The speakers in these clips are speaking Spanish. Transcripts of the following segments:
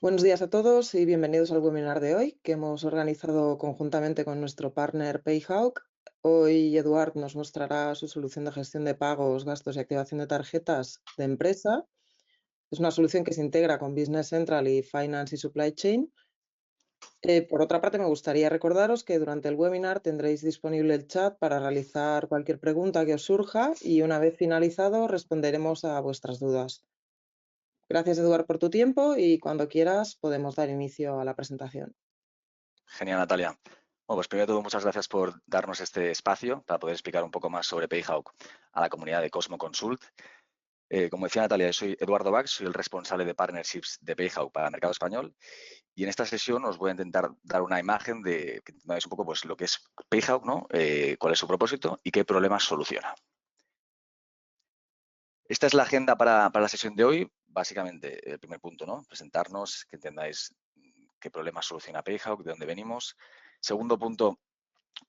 Buenos días a todos y bienvenidos al webinar de hoy que hemos organizado conjuntamente con nuestro partner PayHawk. Hoy Eduard nos mostrará su solución de gestión de pagos, gastos y activación de tarjetas de empresa. Es una solución que se integra con Business Central y Finance y Supply Chain. Por otra parte, me gustaría recordaros que durante el webinar tendréis disponible el chat para realizar cualquier pregunta que os surja y una vez finalizado responderemos a vuestras dudas. Gracias, Eduard, por tu tiempo y cuando quieras podemos dar inicio a la presentación. Genial, Natalia. Bueno, pues primero de todo, muchas gracias por darnos este espacio para poder explicar un poco más sobre PayHawk a la comunidad de Cosmo Consult. Como decía Natalia, yo soy Eduardo Bach, soy el responsable de Partnerships de PayHawk para el mercado español y en esta sesión os voy a intentar dar una imagen de que entendáis un poco pues, lo que es PayHawk, ¿no? Cuál es su propósito y qué problemas soluciona. Esta es la agenda para la sesión de hoy. Básicamente, el primer punto, ¿no? Presentarnos, que entendáis qué problemas soluciona PayHawk, de dónde venimos. Segundo punto,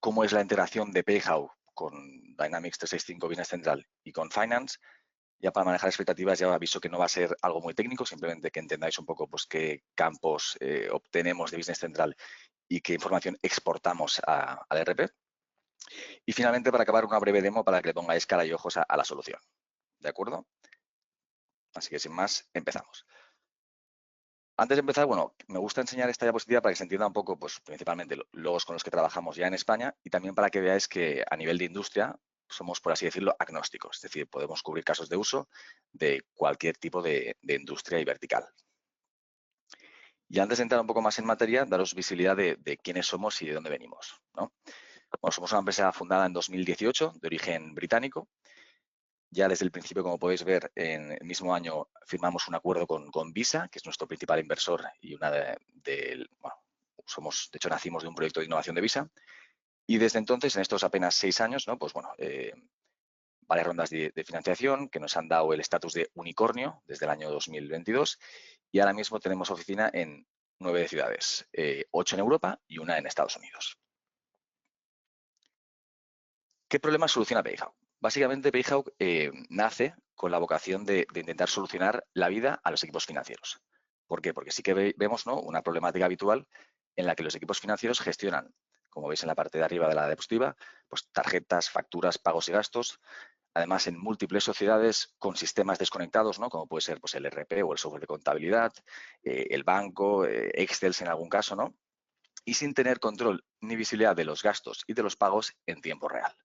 cómo es la integración de PayHawk con Dynamics 365 Business Central y con Finance. Ya para manejar expectativas ya aviso que no va a ser algo muy técnico, simplemente que entendáis un poco pues, qué campos obtenemos de Business Central y qué información exportamos al ERP. Y finalmente, para acabar, una breve demo para que le pongáis cara y ojos a la solución. ¿De acuerdo? Así que sin más, empezamos. Antes de empezar, bueno, me gusta enseñar esta diapositiva para que se entienda un poco, pues principalmente logos con los que trabajamos ya en España y también para que veáis que a nivel de industria somos, por así decirlo, agnósticos. Es decir, podemos cubrir casos de uso de cualquier tipo de industria y vertical. Y antes de entrar un poco más en materia, daros visibilidad de quiénes somos y de dónde venimos, ¿no? Bueno, somos una empresa fundada en 2018, de origen británico. Ya desde el principio, como podéis ver, en el mismo año firmamos un acuerdo con Visa, que es nuestro principal inversor y una bueno, de hecho, nacimos de un proyecto de innovación de Visa. Y desde entonces, en estos apenas 6 años, ¿no? Pues bueno, varias rondas de financiación que nos han dado el estatus de unicornio desde el año 2022 y ahora mismo tenemos oficina en 9 ciudades, 8 en Europa y una en Estados Unidos. ¿Qué problema soluciona PayHawk? Básicamente, PayHawk nace con la vocación de intentar solucionar la vida a los equipos financieros. ¿Por qué? Porque sí que vemos, ¿no?, una problemática habitual en la que los equipos financieros gestionan, como veis en la parte de arriba de la diapositiva, pues tarjetas, facturas, pagos y gastos, además en múltiples sociedades con sistemas desconectados, ¿no?, como puede ser pues, el ERP o el software de contabilidad, el banco, Excel en algún caso, ¿no?, y sin tener control ni visibilidad de los gastos y de los pagos en tiempo real.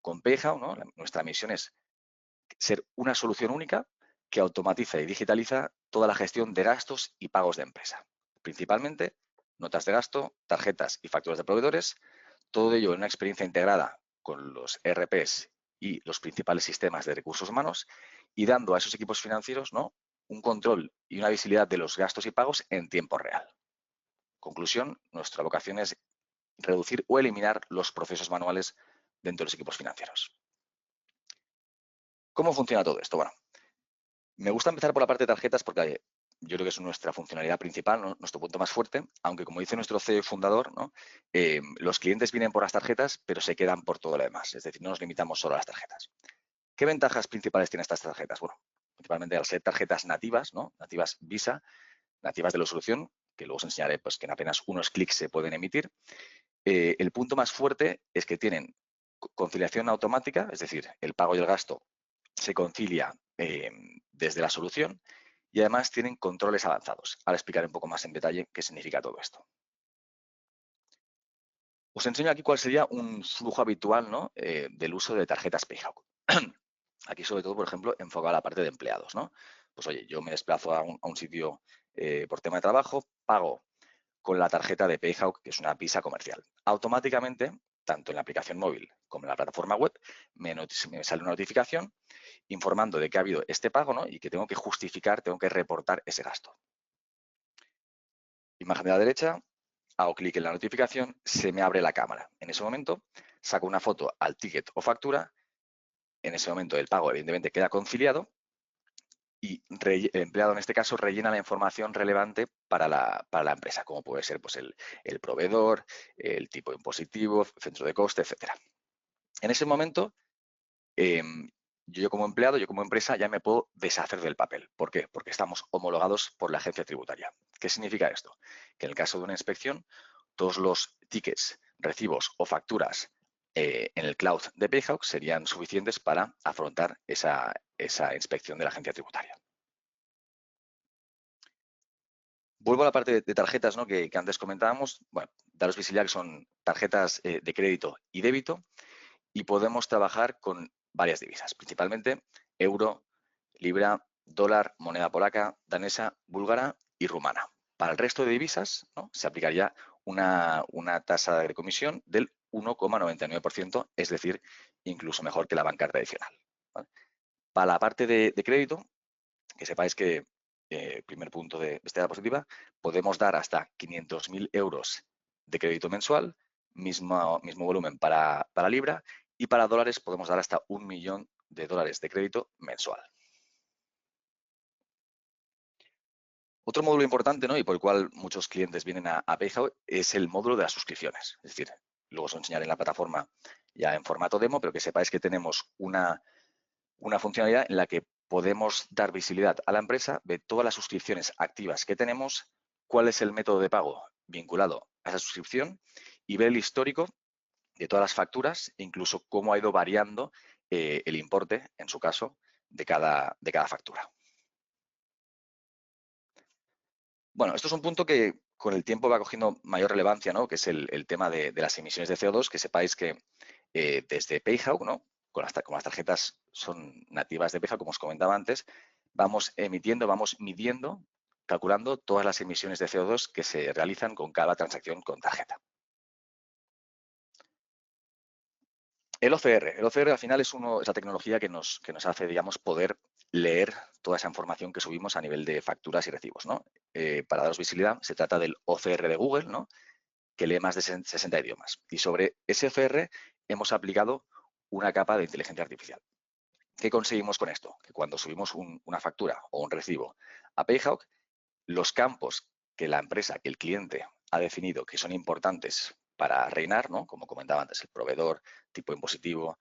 Con PayHawk, ¿no?, nuestra misión es ser una solución única que automatiza y digitaliza toda la gestión de gastos y pagos de empresa. Principalmente, notas de gasto, tarjetas y facturas de proveedores, todo ello en una experiencia integrada con los ERPs y los principales sistemas de recursos humanos y dando a esos equipos financieros, ¿no?, un control y una visibilidad de los gastos y pagos en tiempo real. Conclusión, nuestra vocación es reducir o eliminar los procesos manuales dentro de los equipos financieros. ¿Cómo funciona todo esto? Bueno, me gusta empezar por la parte de tarjetas porque yo creo que es nuestra funcionalidad principal, ¿no?, nuestro punto más fuerte, aunque como dice nuestro CEO y fundador, ¿no?, los clientes vienen por las tarjetas, pero se quedan por todo lo demás. Es decir, no nos limitamos solo a las tarjetas. ¿Qué ventajas principales tienen estas tarjetas? Bueno, principalmente al ser tarjetas nativas, ¿no?, nativas Visa, nativas de la solución, que luego os enseñaré pues, que en apenas unos clics se pueden emitir. El punto más fuerte es que tienen conciliación automática, es decir, el pago y el gasto se concilia desde la solución y además tienen controles avanzados. Ahora explicaré un poco más en detalle qué significa todo esto. Os enseño aquí cuál sería un flujo habitual, ¿no?, del uso de tarjetas PayHawk. Aquí, sobre todo, por ejemplo, enfocado a la parte de empleados, ¿no? Pues oye, yo me desplazo a un sitio por tema de trabajo, pago con la tarjeta de PayHawk, que es una Visa comercial. Automáticamente, tanto en la aplicación móvil como en la plataforma web, me sale una notificación informando de que ha habido este pago, ¿no?, y que tengo que justificar, tengo que reportar ese gasto. Imagen de la derecha, hago clic en la notificación, se me abre la cámara. En ese momento, saco una foto al ticket o factura. En ese momento, el pago, evidentemente, queda conciliado y el empleado, en este caso, rellena la información relevante para la empresa, como puede ser pues, el proveedor, el tipo impositivo, centro de coste, etcétera. En ese momento, yo como empleado, yo como empresa, ya me puedo deshacer del papel. ¿Por qué? Porque estamos homologados por la agencia tributaria. ¿Qué significa esto? Que en el caso de una inspección, todos los tickets, recibos o facturas en el cloud de Payhawk serían suficientes para afrontar esa inspección de la agencia tributaria. Vuelvo a la parte de tarjetas, ¿no? que antes comentábamos. Bueno, daros visibilidad que son tarjetas de crédito y débito y podemos trabajar con varias divisas, principalmente euro, libra, dólar, moneda polaca, danesa, búlgara y rumana. Para el resto de divisas, ¿no? se aplicaría una tasa de comisión del 1,99%, es decir, incluso mejor que la banca tradicional. ¿Vale? Para la parte de crédito, que sepáis que, primer punto de esta diapositiva, podemos dar hasta 500.000 euros de crédito mensual, mismo volumen para libra, y para dólares podemos dar hasta 1 millón de dólares de crédito mensual. Otro módulo importante, ¿no? y por el cual muchos clientes vienen a Payhawk es el módulo de las suscripciones. Es decir, luego os enseñaré en la plataforma ya en formato demo, pero que sepáis que tenemos una funcionalidad en la que podemos dar visibilidad a la empresa de todas las suscripciones activas que tenemos, cuál es el método de pago vinculado a esa suscripción y ver el histórico de todas las facturas e incluso cómo ha ido variando el importe, en su caso, de cada factura. Bueno, esto es un punto que con el tiempo va cogiendo mayor relevancia, ¿no? que es el tema de las emisiones de CO2, que sepáis que desde Payhawk, ¿no? como las tarjetas son nativas de Payhawk, como os comentaba antes, vamos emitiendo, vamos midiendo, calculando todas las emisiones de CO2 que se realizan con cada transacción con tarjeta. El OCR al final es la tecnología que nos hace, digamos, poder leer toda esa información que subimos a nivel de facturas y recibos, ¿no? Para daros visibilidad, se trata del OCR de Google, ¿no? que lee más de 60 idiomas. Y sobre ese OCR hemos aplicado una capa de inteligencia artificial. ¿Qué conseguimos con esto? Que cuando subimos una factura o un recibo a Payhawk, los campos que la empresa, que el cliente ha definido que son importantes para reinar, ¿no? como comentaba antes, el proveedor, tipo impositivo,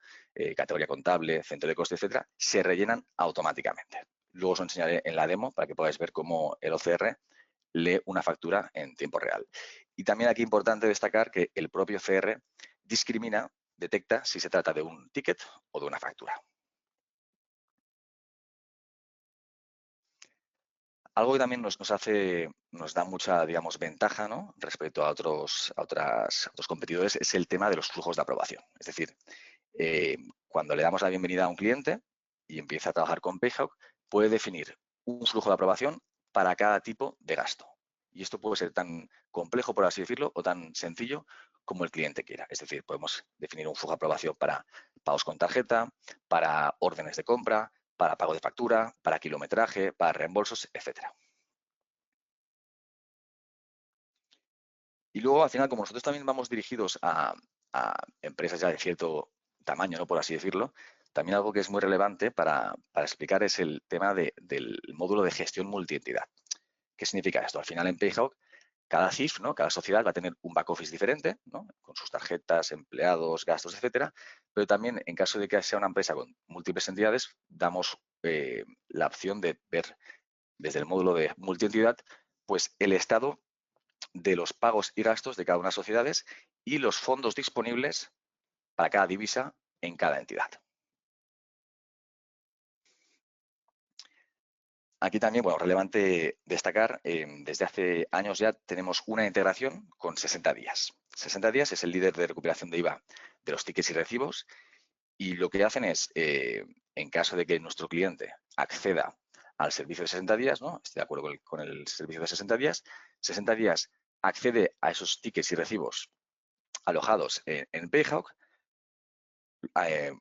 categoría contable, centro de coste, etcétera, se rellenan automáticamente. Luego os enseñaré en la demo para que podáis ver cómo el OCR lee una factura en tiempo real. Y también aquí importante destacar que el propio OCR discrimina, detecta si se trata de un ticket o de una factura. Algo que también nos da mucha, digamos, ventaja, ¿no? respecto a otros competidores es el tema de los flujos de aprobación. Es decir, cuando le damos la bienvenida a un cliente y empieza a trabajar con Payhawk, puede definir un flujo de aprobación para cada tipo de gasto. Y esto puede ser tan complejo, por así decirlo, o tan sencillo como el cliente quiera. Es decir, podemos definir un flujo de aprobación para pagos con tarjeta, para órdenes de compra, para pago de factura, para kilometraje, para reembolsos, etcétera. Y luego, al final, como nosotros también vamos dirigidos a empresas ya de cierto tamaño, ¿no? por así decirlo, también algo que es muy relevante para explicar es el tema del módulo de gestión multientidad. ¿Qué significa esto? Al final, en Payhawk, cada CIF, ¿no? cada sociedad va a tener un back office diferente, ¿no? con sus tarjetas, empleados, gastos, etcétera. Pero también, en caso de que sea una empresa con múltiples entidades, damos la opción de ver desde el módulo de multientidad, pues el estado de los pagos y gastos de cada una de las sociedades y los fondos disponibles para cada divisa en cada entidad. Aquí también, bueno, relevante destacar, desde hace años ya tenemos una integración con 60 días. 60 días es el líder de recuperación de IVA de los tickets y recibos y lo que hacen es, en caso de que nuestro cliente acceda al servicio de 60 días, ¿no? esté de acuerdo con el servicio de 60 días accede a esos tickets y recibos alojados en Payhawk,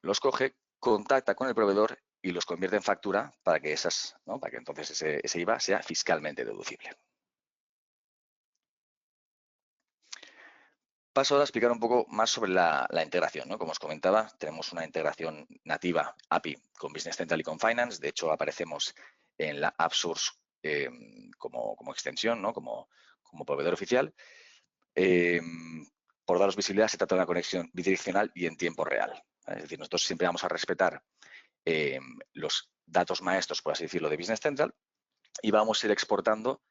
los coge, contacta con el proveedor y los convierte en factura para que para que entonces ese IVA sea fiscalmente deducible. Paso ahora a explicar un poco más sobre la integración, ¿no? Como os comentaba, tenemos una integración nativa API con Business Central y con Finance. De hecho, aparecemos en la App Source como extensión, ¿no? como proveedor oficial. Por daros visibilidad, se trata de una conexión bidireccional y en tiempo real. Es decir, nosotros siempre vamos a respetar los datos maestros, por así decirlo, de Business Central y vamos a ir exportando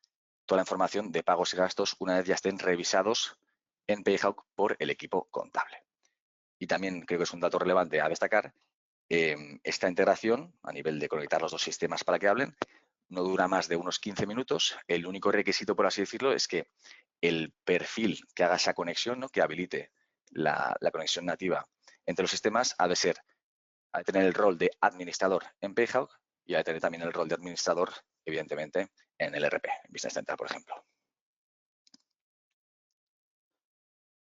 toda la información de pagos y gastos una vez ya estén revisados en PayHawk por el equipo contable. Y también creo que es un dato relevante a destacar, esta integración a nivel de conectar los dos sistemas para que hablen no dura más de unos 15 minutos. El único requisito, por así decirlo, es que el perfil que haga esa conexión, ¿no? Que habilite la conexión nativa entre los sistemas, ha de tener el rol de administrador en PayHawk y ha de tener también el rol de administrador, evidentemente, en el ERP, en Business Central, por ejemplo.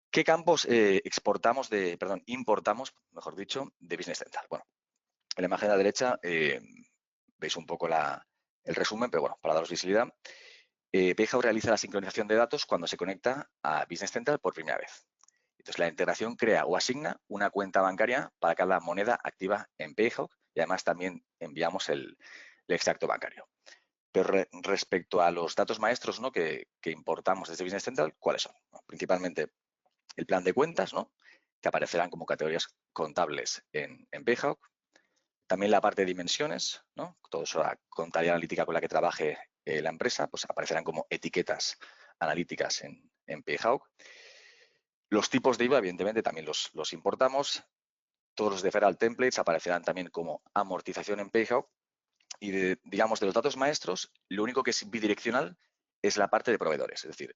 ¿Qué campos importamos, mejor dicho, de Business Central? Bueno, en la imagen de la derecha veis un poco el resumen, pero bueno, para daros visibilidad, PayHawk realiza la sincronización de datos cuando se conecta a Business Central por primera vez. Entonces, la integración crea o asigna una cuenta bancaria para cada moneda activa en PayHawk y además también enviamos el extracto bancario. Pero respecto a los datos maestros, ¿no? que importamos desde Business Central, ¿cuáles son? Bueno, principalmente el plan de cuentas, ¿no? Que aparecerán como categorías contables en PayHawk. También la parte de dimensiones, ¿no? Todo eso, la contabilidad analítica con la que trabaje la empresa, pues aparecerán como etiquetas analíticas en PayHawk. Los tipos de IVA, evidentemente, también los importamos. Todos los deferral templates aparecerán también como amortización en PayHawk. Y, digamos, de los datos maestros, lo único que es bidireccional es la parte de proveedores. Es decir,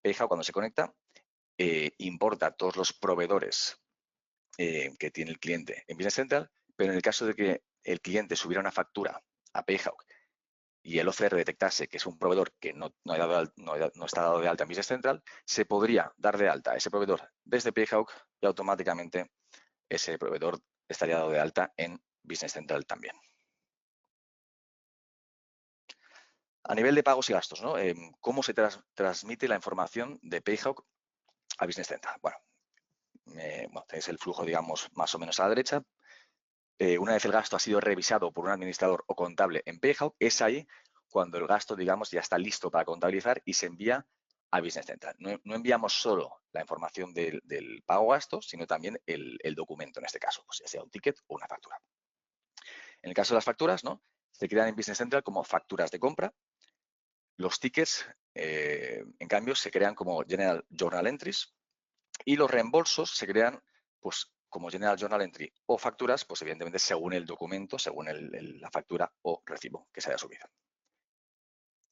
PayHawk cuando se conecta importa todos los proveedores que tiene el cliente en Business Central, pero en el caso de que el cliente subiera una factura a PayHawk y el OCR detectase que es un proveedor que no está dado de alta en Business Central, se podría dar de alta a ese proveedor desde PayHawk y automáticamente ese proveedor estaría dado de alta en Business Central también. A nivel de pagos y gastos, ¿no? ¿Cómo se transmite la información de PayHawk a Business Central? Bueno, tenéis el flujo, digamos, más o menos a la derecha. Una vez el gasto ha sido revisado por un administrador o contable en PayHawk, es ahí cuando el gasto, digamos, ya está listo para contabilizar y se envía a Business Central. No enviamos solo la información del pago gasto, sino también el documento, en este caso, pues ya sea un ticket o una factura. En el caso de las facturas, ¿no? Se crean en Business Central como facturas de compra. Los tickets, en cambio, se crean como General Journal Entries y los reembolsos se crean, pues, como General Journal Entry o facturas, pues evidentemente según el documento, según la factura o recibo que se haya subido.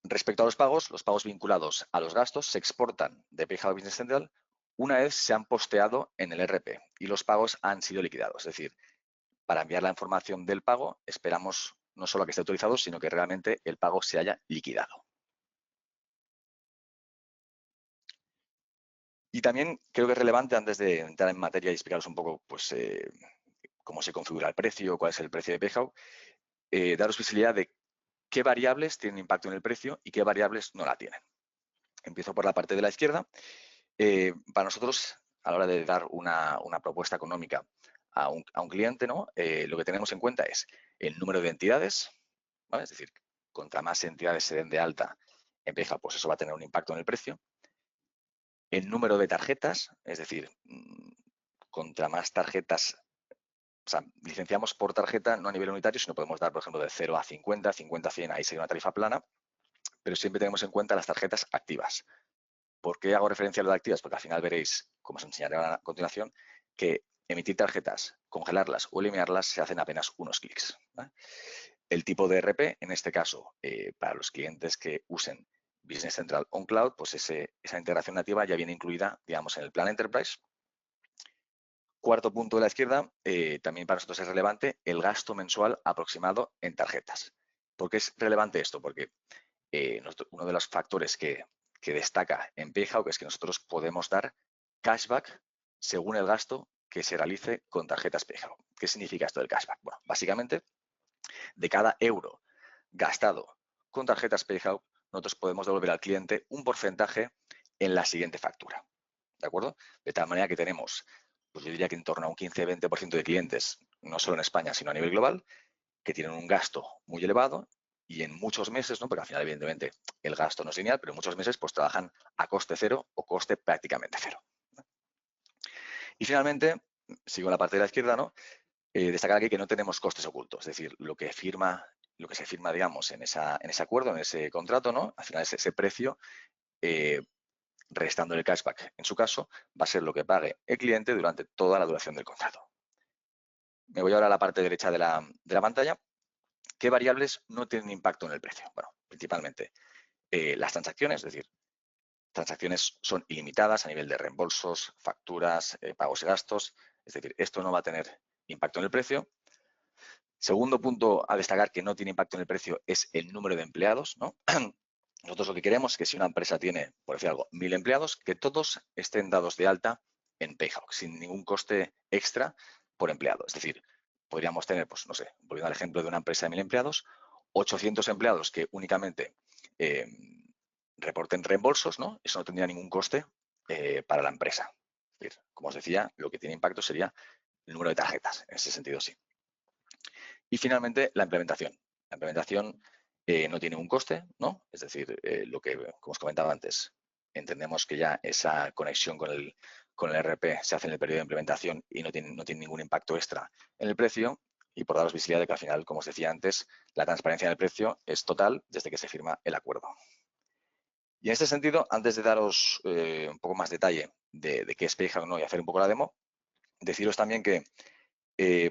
Respecto a los pagos vinculados a los gastos se exportan de PayHawk Business Central una vez se han posteado en el ERP y los pagos han sido liquidados. Es decir, para enviar la información del pago esperamos no solo a que esté autorizado, sino que realmente el pago se haya liquidado. Y también creo que es relevante, antes de entrar en materia y explicaros un poco pues, cómo se configura el precio, cuál es el precio de PayHawk, daros visibilidad de qué variables tienen impacto en el precio y qué variables no la tienen. Empiezo por la parte de la izquierda. Para nosotros, a la hora de dar una propuesta económica a un cliente, ¿no? Lo que tenemos en cuenta es el número de entidades, ¿vale? Es decir, contra más entidades se den de alta en PayHawk, pues eso va a tener un impacto en el precio. El número de tarjetas, es decir, contra más tarjetas, o sea, licenciamos por tarjeta, no a nivel unitario, sino podemos dar, por ejemplo, de 0 a 50, 50 a 100, ahí sería una tarifa plana, pero siempre tenemos en cuenta las tarjetas activas. ¿Por qué hago referencia a lo de activas? Porque al final veréis, como os enseñaré a continuación, que emitir tarjetas, congelarlas o eliminarlas se hacen apenas unos clics, ¿vale? El tipo de ERP, en este caso, para los clientes que usen Business Central on Cloud, pues esa integración nativa ya viene incluida, digamos, en el plan Enterprise. Cuarto punto de la izquierda, también para nosotros es relevante el gasto mensual aproximado en tarjetas. ¿Por qué es relevante esto? Porque uno de los factores que destaca en PayHawk es que nosotros podemos dar cashback según el gasto que se realice con tarjetas PayHawk. ¿Qué significa esto del cashback? Bueno, básicamente, de cada euro gastado con tarjetas PayHawk, nosotros podemos devolver al cliente un porcentaje en la siguiente factura. ¿De acuerdo? De tal manera que tenemos, pues yo diría que en torno a un 15-20% de clientes, no solo en España, sino a nivel global, que tienen un gasto muy elevado y en muchos meses, ¿no? Porque al final, evidentemente, el gasto no es lineal, pero en muchos meses pues trabajan a coste cero o coste prácticamente cero. Y finalmente, sigo en la parte de la izquierda, ¿no? Destacar aquí que no tenemos costes ocultos, es decir, lo que se firma, digamos, en ese acuerdo, en ese contrato, ¿no? Al final es ese precio, restando el cashback, en su caso, va a ser lo que pague el cliente durante toda la duración del contrato. Me voy ahora a la parte derecha de la pantalla. ¿Qué variables no tienen impacto en el precio? Bueno, principalmente las transacciones, es decir, transacciones son ilimitadas a nivel de reembolsos, facturas, pagos y gastos, es decir, esto no va a tener impacto en el precio. Segundo punto a destacar que no tiene impacto en el precio es el número de empleados, ¿no? Nosotros lo que queremos es que si una empresa tiene, por decir algo, 1000 empleados, que todos estén dados de alta en Payhawk, sin ningún coste extra por empleado. Es decir, podríamos tener, pues no sé, volviendo al ejemplo de una empresa de 1000 empleados, 800 empleados que únicamente eh, reporten reembolsos, ¿no? Eso no tendría ningún coste para la empresa. Es decir, como os decía, lo que tiene impacto sería el número de tarjetas, en ese sentido sí. Y finalmente, la implementación. La implementación no tiene un coste, ¿no? Es decir, lo que, como os comentaba antes, entendemos que ya esa conexión con el ERP se hace en el periodo de implementación y no tiene ningún impacto extra en el precio. Y por daros visibilidad de que al final, como os decía antes, la transparencia del precio es total desde que se firma el acuerdo. Y en este sentido, antes de daros un poco más detalle de qué es Payhawk, ¿no? Y hacer un poco la demo, deciros también que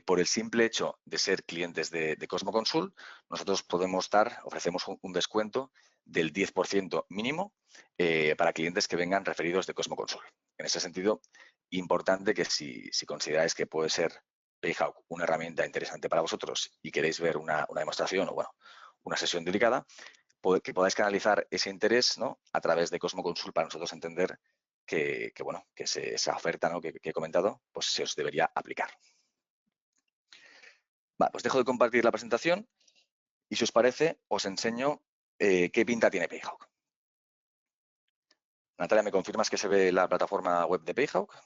por el simple hecho de ser clientes de Cosmo Consul, nosotros ofrecemos un descuento del 10% mínimo para clientes que vengan referidos de Cosmo Consul. En ese sentido, importante que si consideráis que puede ser Payhawk una herramienta interesante para vosotros y queréis ver una demostración o, bueno, una sesión dedicada, que podáis canalizar ese interés, ¿no? A través de Cosmo Consul para nosotros entender que esa oferta, ¿no? que he comentado, pues se os debería aplicar. Vale, pues dejo de compartir la presentación y si os parece, os enseño qué pinta tiene Payhawk. Natalia, ¿me confirmas que se ve la plataforma web de Payhawk?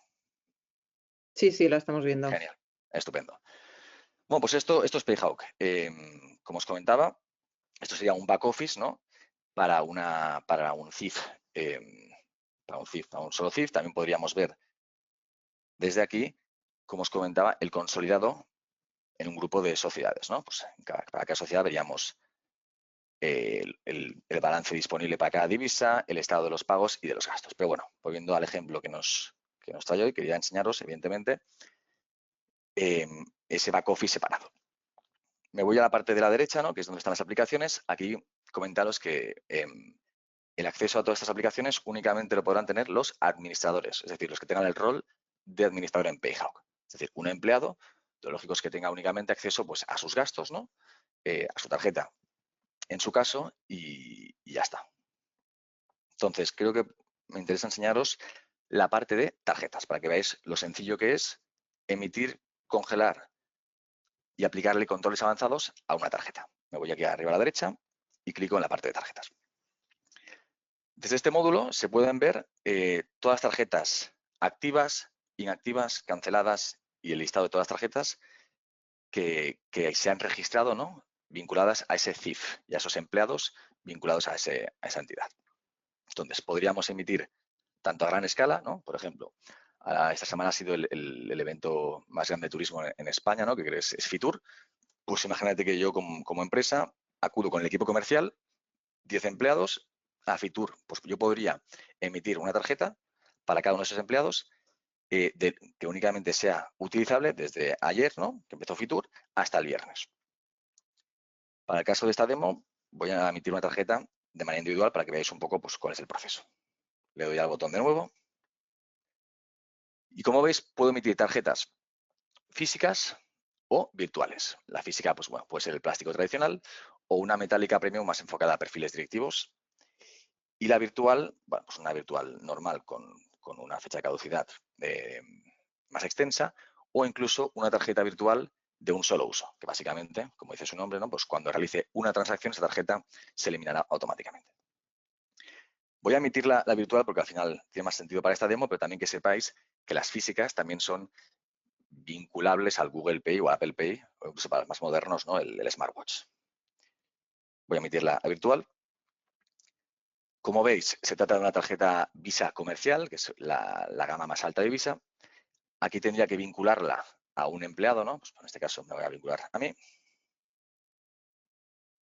Sí, sí, la estamos viendo. Genial, estupendo. Bueno, pues esto es Payhawk. Como os comentaba, esto sería un back office, ¿no? Para un CIF, para un solo CIF. También podríamos ver desde aquí, como os comentaba, el consolidado en un grupo de sociedades, ¿no? Pues para cada sociedad veríamos el balance disponible para cada divisa, el estado de los pagos y de los gastos. Pero bueno, volviendo al ejemplo que nos trae hoy, quería enseñaros, evidentemente, ese back office separado. Me voy a la parte de la derecha, ¿no? Que es donde están las aplicaciones. Aquí comentaros que el acceso a todas estas aplicaciones únicamente lo podrán tener los administradores, es decir, los que tengan el rol de administrador en Payhawk. Es decir, un empleado, lo lógico es que tenga únicamente acceso, pues, a sus gastos, ¿no? A su tarjeta, en su caso, y ya está. Entonces, creo que me interesa enseñaros la parte de tarjetas, para que veáis lo sencillo que es emitir, congelar y aplicarle controles avanzados a una tarjeta. Me voy aquí arriba a la derecha y clico en la parte de tarjetas. Desde este módulo se pueden ver todas las tarjetas activas, inactivas, canceladas y el listado de todas las tarjetas que se han registrado, ¿no? Vinculadas a ese CIF y a esos empleados vinculados a esa entidad. Entonces, podríamos emitir tanto a gran escala, ¿no? Por ejemplo, esta semana ha sido el evento más grande de turismo en España, ¿no? Que es Fitur. Pues imagínate que yo como empresa acudo con el equipo comercial, 10 empleados, a Fitur. Pues yo podría emitir una tarjeta para cada uno de esos empleados que únicamente sea utilizable desde ayer, ¿no? Que empezó Fitur, hasta el viernes. Para el caso de esta demo, voy a emitir una tarjeta de manera individual para que veáis un poco, pues, cuál es el proceso. Le doy al botón de nuevo. Y como veis, puedo emitir tarjetas físicas o virtuales. La física, pues bueno, puede ser el plástico tradicional o una metálica premium más enfocada a perfiles directivos. Y la virtual, bueno, pues una virtual normal con una fecha de caducidad más extensa o incluso una tarjeta virtual de un solo uso, que básicamente, como dice su nombre, ¿no? Pues cuando realice una transacción, esa tarjeta se eliminará automáticamente. Voy a emitir la virtual porque al final tiene más sentido para esta demo, pero también que sepáis que las físicas también son vinculables al Google Pay o Apple Pay, o incluso para los más modernos, ¿no? el smartwatch. Voy a emitir la virtual. Como veis, se trata de una tarjeta Visa comercial, que es la gama más alta de Visa. Aquí tendría que vincularla a un empleado, ¿no? Pues en este caso me voy a vincular a mí.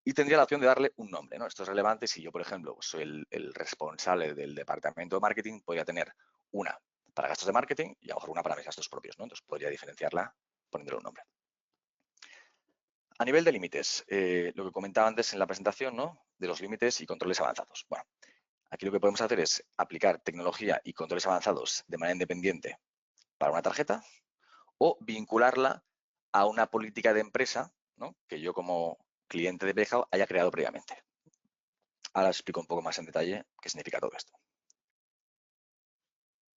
Y tendría la opción de darle un nombre, ¿no? Esto es relevante si yo, por ejemplo, soy el responsable del departamento de marketing, podría tener una para gastos de marketing y a lo mejor una para mis gastos propios, ¿no? Entonces podría diferenciarla poniéndole un nombre. A nivel de límites, lo que comentaba antes en la presentación, ¿no? De los límites y controles avanzados. Bueno, aquí lo que podemos hacer es aplicar tecnología y controles avanzados de manera independiente para una tarjeta o vincularla a una política de empresa, ¿no? Que yo como cliente de PayHouse haya creado previamente. Ahora os explico un poco más en detalle qué significa todo esto.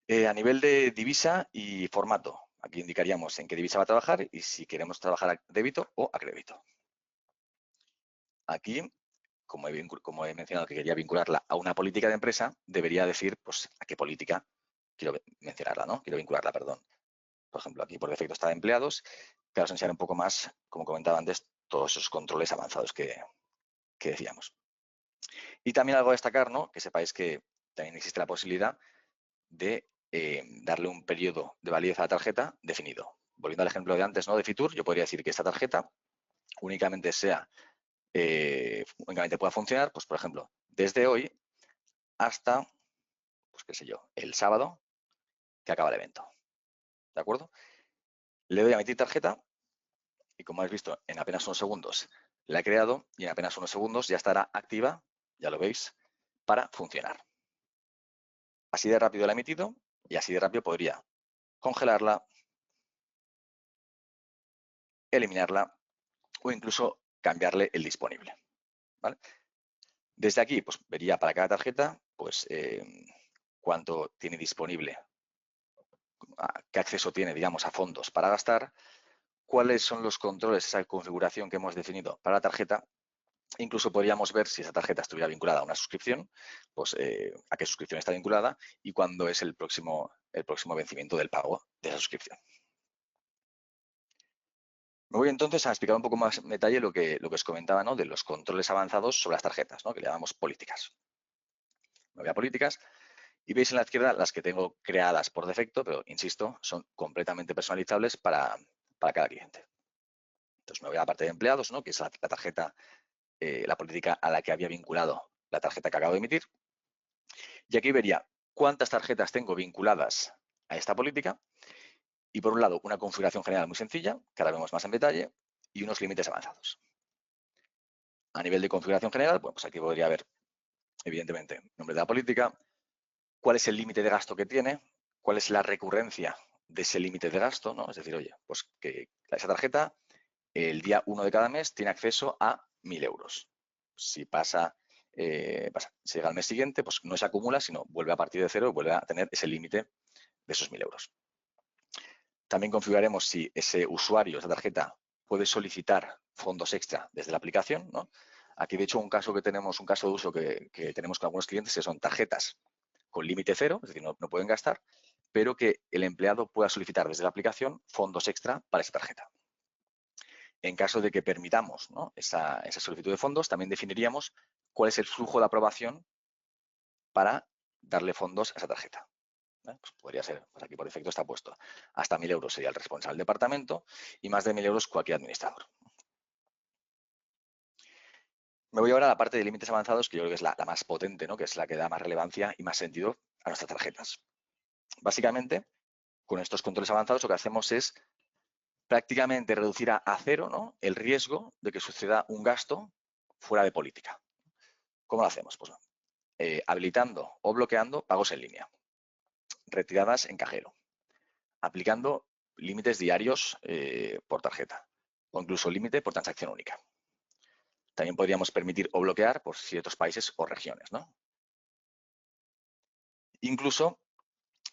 A nivel de divisa y formato, aquí indicaríamos en qué divisa va a trabajar y si queremos trabajar a débito o a crédito. Aquí, como he mencionado que quería vincularla a una política de empresa, debería decir pues, a qué política quiero mencionarla, ¿no? Quiero vincularla, perdón. Por ejemplo, aquí por defecto está de empleados, que os enseñaré un poco más, como comentaba antes, todos esos controles avanzados que decíamos. Y también algo a destacar, ¿no? Que sepáis que también existe la posibilidad de darle un periodo de validez a la tarjeta definido. Volviendo al ejemplo de antes, ¿no? De Fitur, yo podría decir que esta tarjeta únicamente únicamente pueda funcionar, pues por ejemplo, desde hoy hasta, pues qué sé yo, el sábado que acaba el evento. ¿De acuerdo? Le doy a emitir tarjeta y como habéis visto, en apenas unos segundos la he creado y en apenas unos segundos ya estará activa, ya lo veis, para funcionar. Así de rápido la he emitido y así de rápido podría congelarla, eliminarla o incluso cambiarle el disponible. ¿Vale? Desde aquí, pues vería para cada tarjeta, pues cuánto tiene disponible, qué acceso tiene, digamos, a fondos para gastar, cuáles son los controles, esa configuración que hemos definido para la tarjeta. Incluso podríamos ver si esa tarjeta estuviera vinculada a una suscripción, pues a qué suscripción está vinculada y cuándo es el próximo vencimiento del pago de esa suscripción. Me voy entonces a explicar un poco más en detalle lo que os comentaba, ¿no? De los controles avanzados sobre las tarjetas, ¿no? Que le llamamos políticas. Me voy a políticas y veis en la izquierda las que tengo creadas por defecto, pero insisto, son completamente personalizables para cada cliente. Entonces me voy a la parte de empleados, ¿no? Que es la tarjeta, la política a la que había vinculado la tarjeta que acabo de emitir. Y aquí vería cuántas tarjetas tengo vinculadas a esta política. Y por un lado, una configuración general muy sencilla, que ahora vemos más en detalle, y unos límites avanzados. A nivel de configuración general, bueno, pues aquí podría haber, evidentemente, nombre de la política, cuál es el límite de gasto que tiene, cuál es la recurrencia de ese límite de gasto, ¿no? Es decir, oye, pues que esa tarjeta el día 1 de cada mes tiene acceso a 1.000 euros. Si si llega al mes siguiente, pues no se acumula, sino vuelve a partir de cero y vuelve a tener ese límite de esos 1.000 euros. También configuraremos si ese usuario, esa tarjeta, puede solicitar fondos extra desde la aplicación, ¿no? Aquí, de hecho, un caso de uso que tenemos con algunos clientes que son tarjetas con límite cero, es decir, no pueden gastar, pero que el empleado pueda solicitar desde la aplicación fondos extra para esa tarjeta. En caso de que permitamos, ¿no? esa solicitud de fondos, también definiríamos cuál es el flujo de aprobación para darle fondos a esa tarjeta. Pues podría ser, pues aquí por defecto está puesto, hasta 1.000 euros sería el responsable del departamento y más de 1.000 euros cualquier administrador. Me voy ahora a la parte de límites avanzados, que yo creo que es la más potente, ¿no? Que es la que da más relevancia y más sentido a nuestras tarjetas. Básicamente, con estos controles avanzados lo que hacemos es prácticamente reducir a cero, ¿no? El riesgo de que suceda un gasto fuera de política. ¿Cómo lo hacemos? Pues habilitando o bloqueando pagos en línea, retiradas en cajero, aplicando límites diarios por tarjeta o incluso límite por transacción única. También podríamos permitir o bloquear por ciertos países o regiones, ¿no? Incluso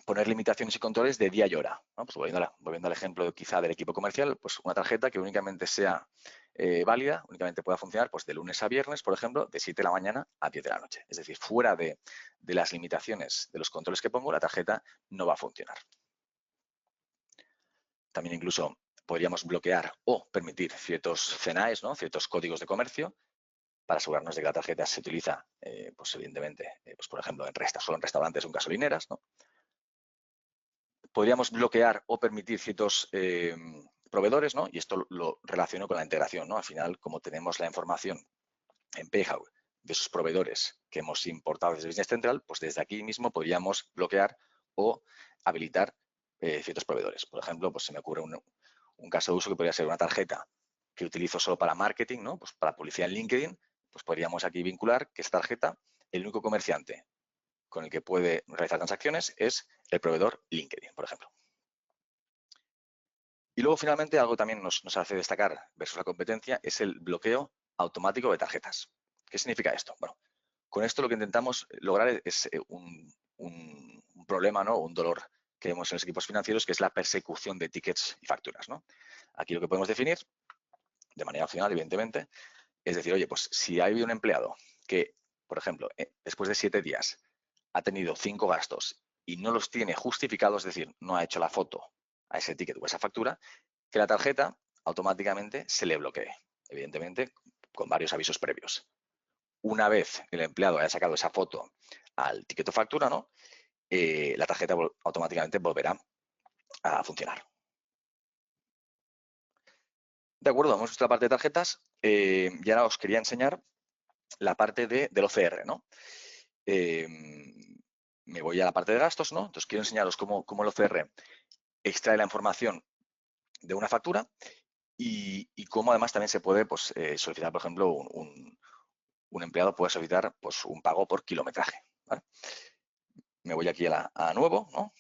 poner limitaciones y controles de día y hora, ¿no? Pues volviendo al ejemplo quizá del equipo comercial, pues una tarjeta que únicamente sea válida, únicamente pueda funcionar pues de lunes a viernes, por ejemplo, de 7 de la mañana a 10 de la noche. Es decir, fuera de las limitaciones de los controles que pongo, la tarjeta no va a funcionar. También incluso podríamos bloquear o permitir ciertos CNAEs, ¿no? Ciertos códigos de comercio, para asegurarnos de que la tarjeta se utiliza, pues evidentemente, pues por ejemplo, solo en restaurantes o en gasolineras, ¿no? Podríamos bloquear o permitir ciertos proveedores, ¿no? Y esto lo relaciono con la integración, ¿no? Al final, como tenemos la información en PayHawk de esos proveedores que hemos importado desde Business Central, pues desde aquí mismo podríamos bloquear o habilitar ciertos proveedores. Por ejemplo, pues se me ocurre un caso de uso que podría ser una tarjeta que utilizo solo para marketing, ¿no? Pues para publicidad en LinkedIn, pues podríamos aquí vincular que esta tarjeta, el único comerciante con el que puede realizar transacciones es el proveedor LinkedIn, por ejemplo. Y luego, finalmente, algo también nos hace destacar versus la competencia es el bloqueo automático de tarjetas. ¿Qué significa esto? Bueno, con esto lo que intentamos lograr es un problema, ¿no? Un dolor que vemos en los equipos financieros, que es la persecución de tickets y facturas, ¿no? Aquí lo que podemos definir, de manera opcional, evidentemente, es decir, oye, pues si hay un empleado que, por ejemplo, después de 7 días ha tenido 5 gastos y no los tiene justificados, es decir, no ha hecho la foto a ese ticket o a esa factura, que la tarjeta automáticamente se le bloquee, evidentemente con varios avisos previos. Una vez el empleado haya sacado esa foto al ticket o factura, ¿no? La tarjeta automáticamente volverá a funcionar. De acuerdo, hemos visto la parte de tarjetas y ahora os quería enseñar la parte del OCR, ¿no? Me voy a la parte de gastos, ¿no? Entonces quiero enseñaros cómo el OCR extrae la información de una factura y cómo además también se puede pues, solicitar, por ejemplo, un empleado puede solicitar pues, un pago por kilometraje. ¿Vale? Me voy aquí a nuevo, ¿no?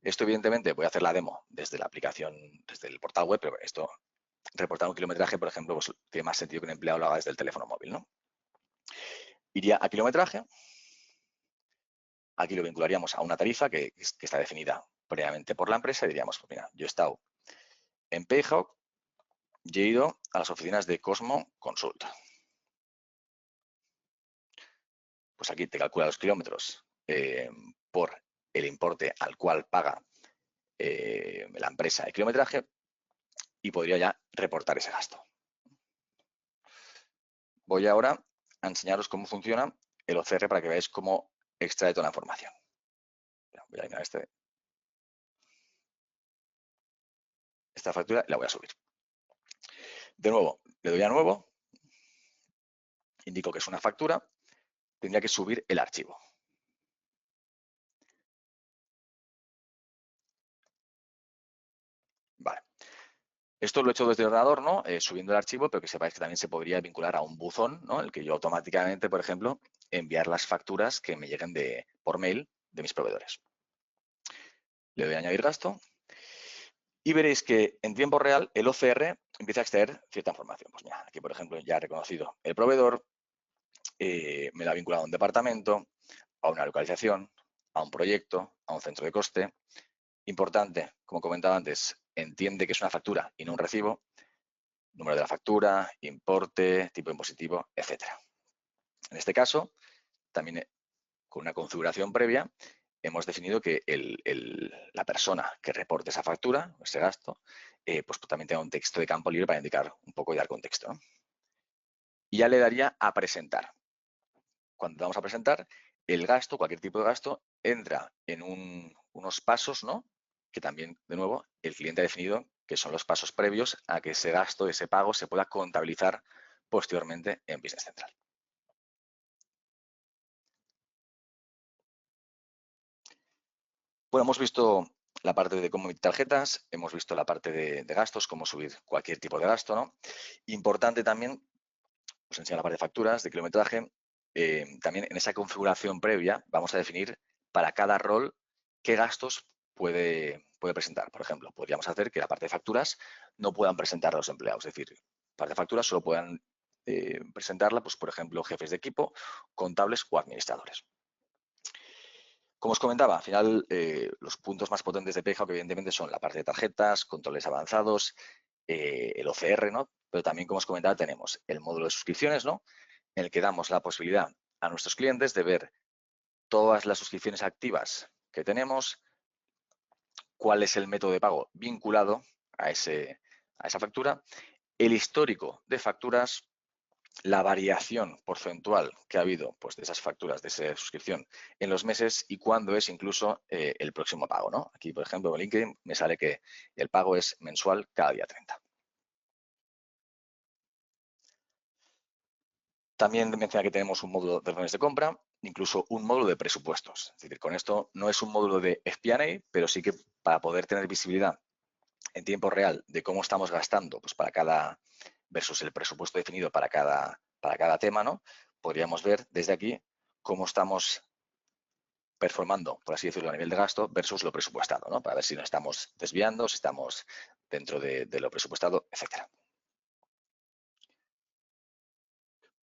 Esto, evidentemente, voy a hacer la demo desde la aplicación, desde el portal web, pero esto, reportar un kilometraje, por ejemplo, pues, tiene más sentido que un empleado lo haga desde el teléfono móvil, ¿no? Iría a kilometraje. Aquí lo vincularíamos a una tarifa que está definida previamente por la empresa y diríamos, pues mira, yo he estado en PayHawk y he ido a las oficinas de Cosmo Consult. Pues aquí te calcula los kilómetros por el importe al cual paga la empresa de kilometraje y podría ya reportar ese gasto. Voy ahora a enseñaros cómo funciona el OCR para que veáis cómo extrae toda la información. Voy a eliminar esta factura y la voy a subir. De nuevo, le doy a nuevo, indico que es una factura, tendría que subir el archivo. Vale. Esto lo he hecho desde el ordenador, ¿no? Subiendo el archivo, pero que sepáis que también se podría vincular a un buzón, ¿no? El que yo automáticamente, por ejemplo, enviar las facturas que me lleguen por mail de mis proveedores. Le doy a añadir gasto y veréis que en tiempo real el OCR empieza a extraer cierta información. Pues mira, aquí, por ejemplo, ya he reconocido el proveedor, me lo ha vinculado a un departamento, a una localización, a un proyecto, a un centro de coste. Importante, como comentaba antes, entiende que es una factura y no un recibo. Número de la factura, importe, tipo impositivo, etcétera. En este caso, también con una configuración previa, hemos definido que la persona que reporte esa factura, ese gasto, pues también tenga un texto de campo libre para indicar un poco y dar contexto, ¿no? Y ya le daría a presentar. Cuando vamos a presentar, el gasto, cualquier tipo de gasto, entra en unos pasos, ¿no? Que también, de nuevo, el cliente ha definido que son los pasos previos a que ese gasto, ese pago, se pueda contabilizar posteriormente en Business Central. Bueno, hemos visto la parte de cómo emitir tarjetas, hemos visto la parte de gastos, cómo subir cualquier tipo de gasto, ¿no? Importante también, os enseño la parte de facturas, de kilometraje, también en esa configuración previa vamos a definir para cada rol qué gastos puede presentar. Por ejemplo, podríamos hacer que la parte de facturas no puedan presentar los empleados, es decir, parte de facturas solo puedan presentarla, pues, por ejemplo, jefes de equipo, contables o administradores. Como os comentaba, al final los puntos más potentes de PayHawk evidentemente son la parte de tarjetas, controles avanzados, el OCR, ¿no? Pero también, como os comentaba, tenemos el módulo de suscripciones, ¿no? En el que damos la posibilidad a nuestros clientes de ver todas las suscripciones activas que tenemos, cuál es el método de pago vinculado a esa factura, el histórico de facturas la variación porcentual que ha habido pues, de esas facturas de esa suscripción en los meses y cuándo es incluso el próximo pago, ¿no? Aquí, por ejemplo, en LinkedIn me sale que el pago es mensual cada día 30. También menciona que tenemos un módulo de órdenes de compra, incluso un módulo de presupuestos. Es decir, con esto no es un módulo de FP&A, pero sí que para poder tener visibilidad en tiempo real de cómo estamos gastando pues, para cada versus el presupuesto definido para cada tema, ¿no? Podríamos ver desde aquí cómo estamos performando, por así decirlo, a nivel de gasto versus lo presupuestado, ¿no? Para ver si nos estamos desviando, si estamos dentro de lo presupuestado, etcétera.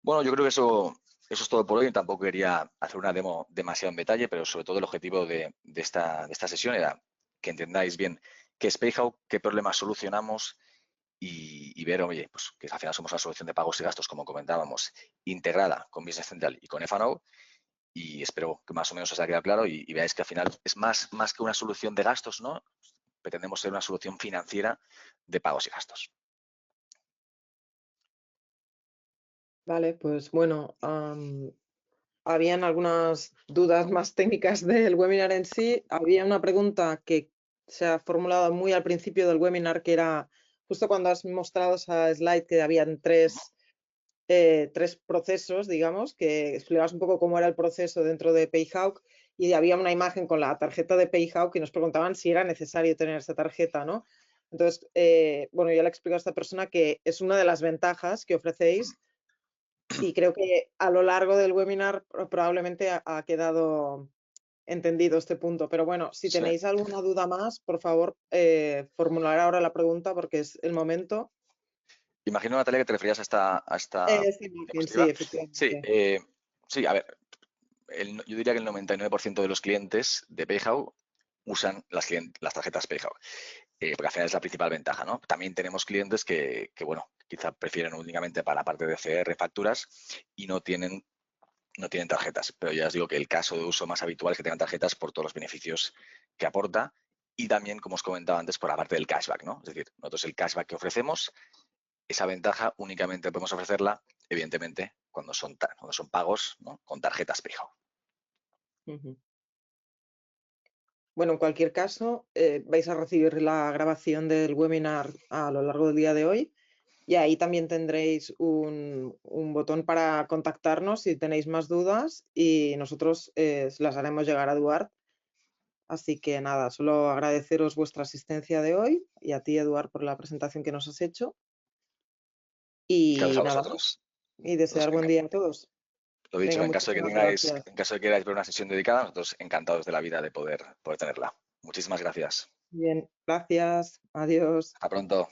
Bueno, yo creo que eso es todo por hoy. Tampoco quería hacer una demo demasiado en detalle, pero sobre todo el objetivo de esta sesión era que entendáis bien qué es PayHow, qué problemas solucionamos y ver, oye, pues que al final somos una solución de pagos y gastos, como comentábamos, integrada con Business Central y con F&O. Y espero que más o menos os haya quedado claro y veáis que al final es más que una solución de gastos, ¿no? Pretendemos ser una solución financiera de pagos y gastos. Vale, pues bueno, habían algunas dudas más técnicas del webinar en sí. Había una pregunta que se ha formulado muy al principio del webinar, que era justo cuando has mostrado esa slide que habían tres procesos, digamos, que explicabas un poco cómo era el proceso dentro de PayHawk y había una imagen con la tarjeta de PayHawk y nos preguntaban si era necesario tener esa tarjeta, ¿no? Entonces, bueno, yo le he explicado a esta persona que es una de las ventajas que ofrecéis y creo que a lo largo del webinar probablemente ha quedado entendido este punto. Pero bueno, si Sí. tenéis alguna duda más, por favor, formular ahora la pregunta porque es el momento. Imagino, Natalia, que te referías a esta Sí, Martín, sí, diapositiva. Sí, efectivamente. sí, a ver, yo diría que el 99% de los clientes de PayHow usan las tarjetas PayHow, porque al final es la principal ventaja, ¿no? También tenemos clientes que, bueno, quizá prefieren únicamente para la parte de CR facturas y no tienen tarjetas, pero ya os digo que el caso de uso más habitual es que tengan tarjetas por todos los beneficios que aporta y también, como os comentaba antes, por la parte del cashback, ¿no? Es decir, nosotros el cashback que ofrecemos, esa ventaja únicamente podemos ofrecerla, evidentemente, cuando son pagos, ¿no? Con tarjetas PayHow. Ujú. Bueno, en cualquier caso, vais a recibir la grabación del webinar a lo largo del día de hoy y ahí también tendréis un botón para contactarnos si tenéis más dudas y nosotros se las haremos llegar a Eduard. Así que nada, solo agradeceros vuestra asistencia de hoy y a ti, Eduard, por la presentación que nos has hecho. Gracias Y a nada más, vosotros. y Nosotros, desear buen día a todos. lo dicho, Venga, en caso de que muchísimas gracias. en caso de que queráis ver una sesión dedicada, nosotros encantados de la vida de poder tenerla. Muchísimas gracias. Bien, gracias. Adiós. Hasta pronto.